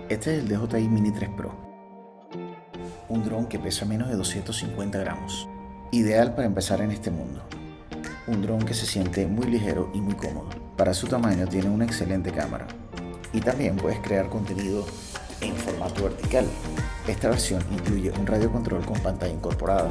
Este es el DJI Mini 3 Pro, un dron que pesa menos de 250 gramos, ideal para empezar en este mundo. Un dron que se siente muy ligero y muy cómodo. Para su tamaño tiene una excelente cámara y también puedes crear contenido en formato vertical. Esta versión incluye un radiocontrol con pantalla incorporada,